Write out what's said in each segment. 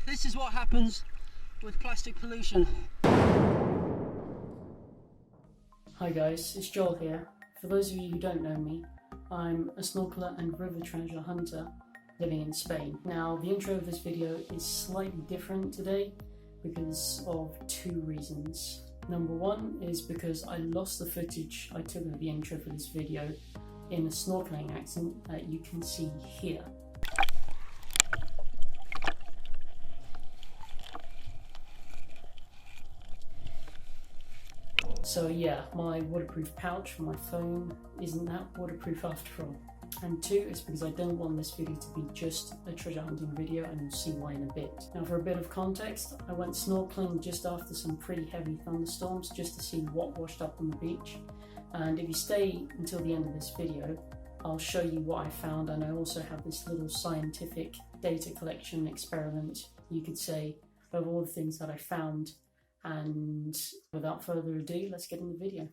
This is what happens with plastic pollution. Hi guys, it's Joel here. For those of you who don't know me, I'm a snorkeler and river treasure hunter living in Spain. Now, the intro of this video is slightly different today because of two reasons. Number one is because I lost the footage I took of the intro for this video in a snorkeling accident that you can see here. So yeah, my waterproof pouch for my phone isn't that waterproof after all. And two is because I don't want this video to be just a treasure hunting video, and you'll see why in a bit. Now, for a bit of context, I went snorkeling just after some pretty heavy thunderstorms just to see what washed up on the beach. And if you stay until the end of this video, I'll show you what I found, and I also have this little scientific data collection experiment, you could say, of all the things that I found. And without further ado, let's get in the video.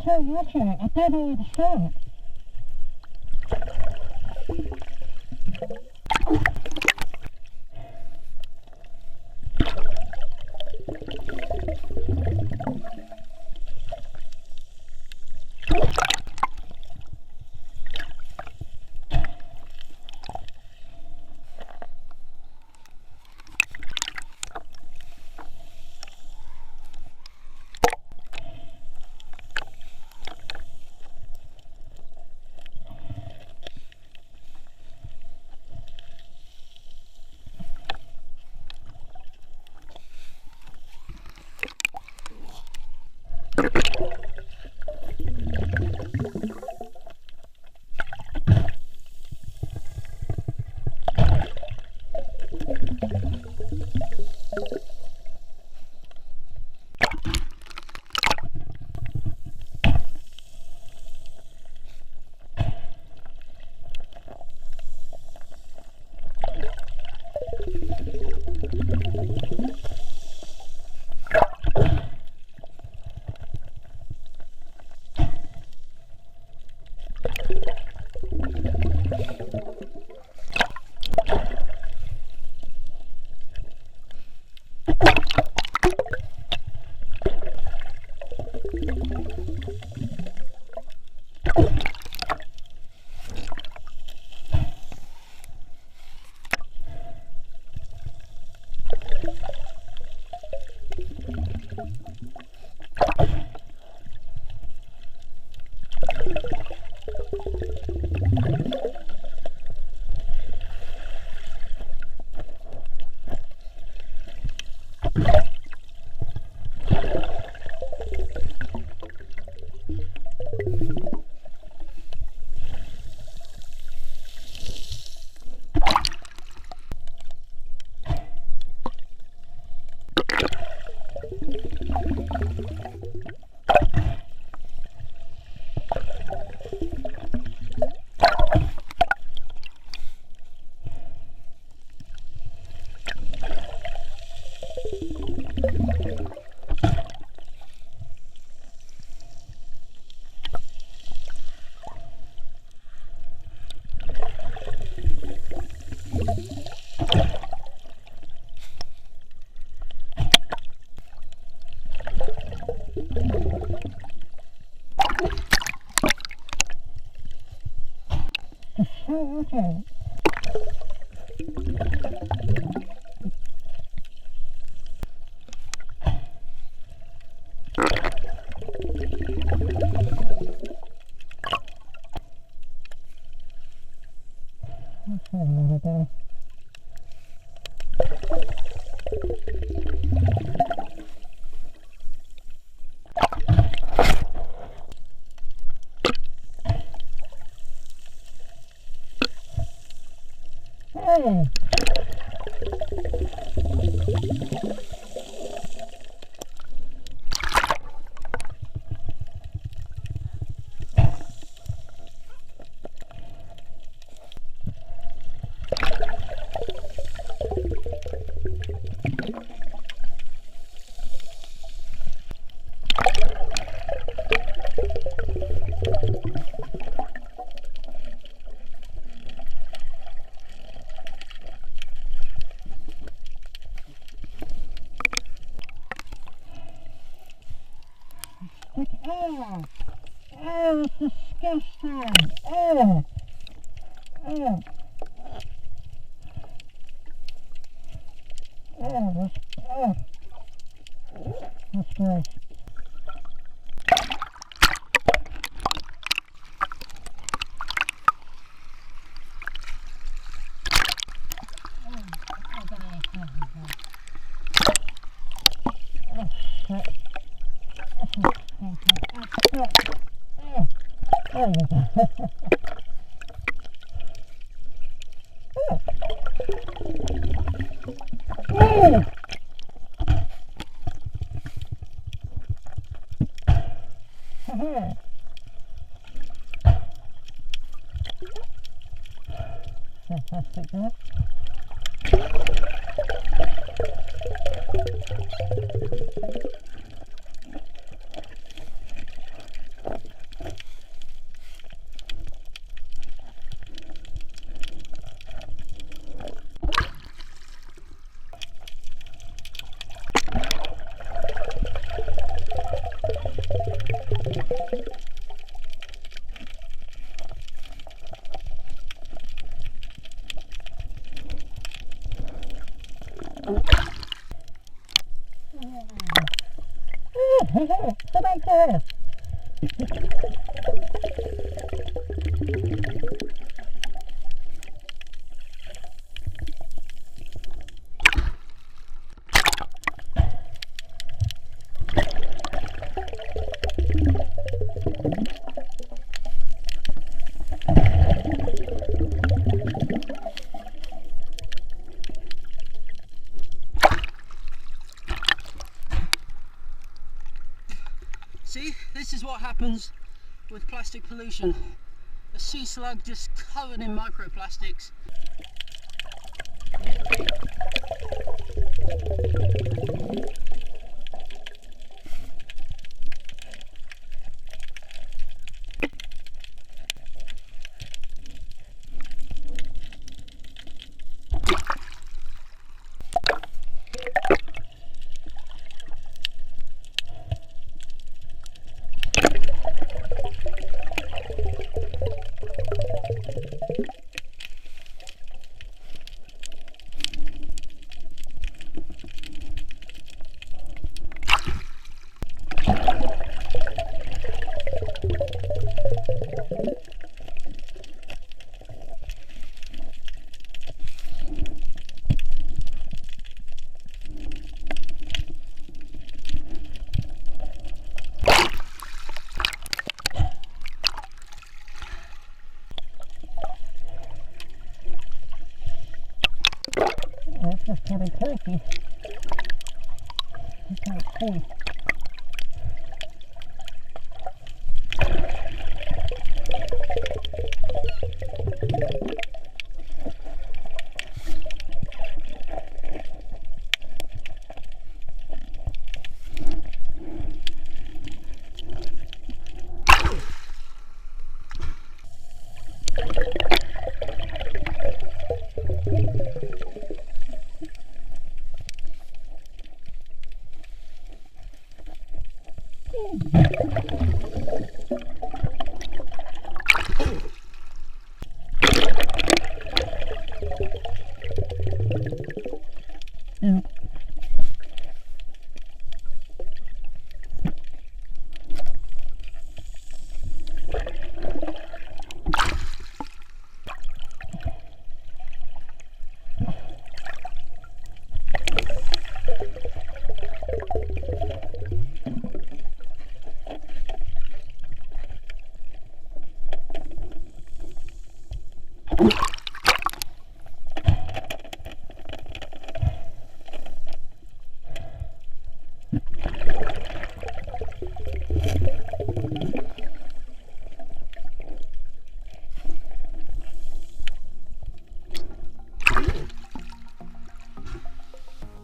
So water, I don't know where to start. Okay. Hey. Oh, oh, it's disgusting. Oh, oh, that's gross. Fantastic, huh? Come on, Chris. See, this is what happens with plastic pollution. A sea slug just covered in microplastics. This is pretty tricky. I can't see.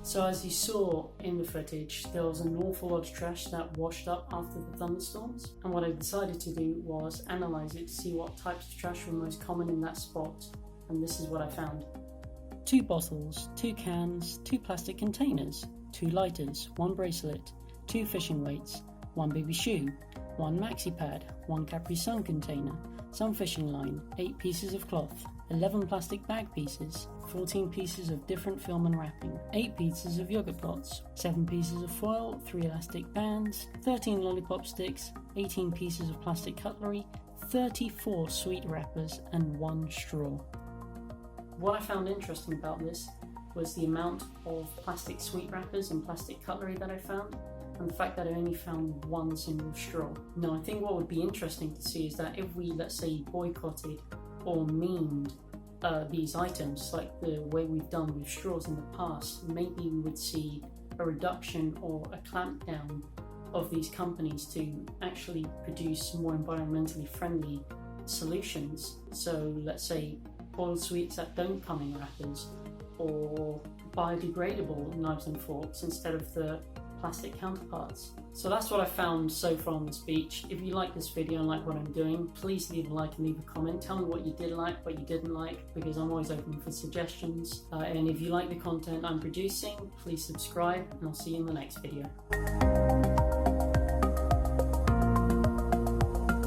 So as you saw in the footage, there was an awful lot of trash that washed up after the thunderstorms, and what I decided to do was analyse it to see what types of trash were most common in that spot, and this is what I found. 2 bottles, 2 cans, 2 plastic containers, 2 lighters, 1 bracelet, 2 fishing weights, 1 baby shoe, 1 maxi pad, 1 Capri Sun container, some fishing line, 8 pieces of cloth, 11 plastic bag pieces, 14 pieces of different film and wrapping, 8 pieces of yogurt pots, 7 pieces of foil, 3 elastic bands, 13 lollipop sticks, 18 pieces of plastic cutlery, 34 sweet wrappers, and 1 straw. What I found interesting about this was the amount of plastic sweet wrappers and plastic cutlery that I found, and the fact that I only found 1 single straw. Now, I think what would be interesting to see is that if we, let's say, boycotted or memed these items like the way we've done with straws in the past, maybe we would see a reduction or a clampdown of these companies to actually produce more environmentally friendly solutions. So let's say boiled sweets that don't come in wrappers, or biodegradable knives and forks instead of the plastic counterparts. So that's what I found so far on this beach. If you like this video and like what I'm doing, please leave a like and leave a comment. Tell me what you did like, what you didn't like, because I'm always open for suggestions. And if you like the content I'm producing, please subscribe, and I'll see you in the next video.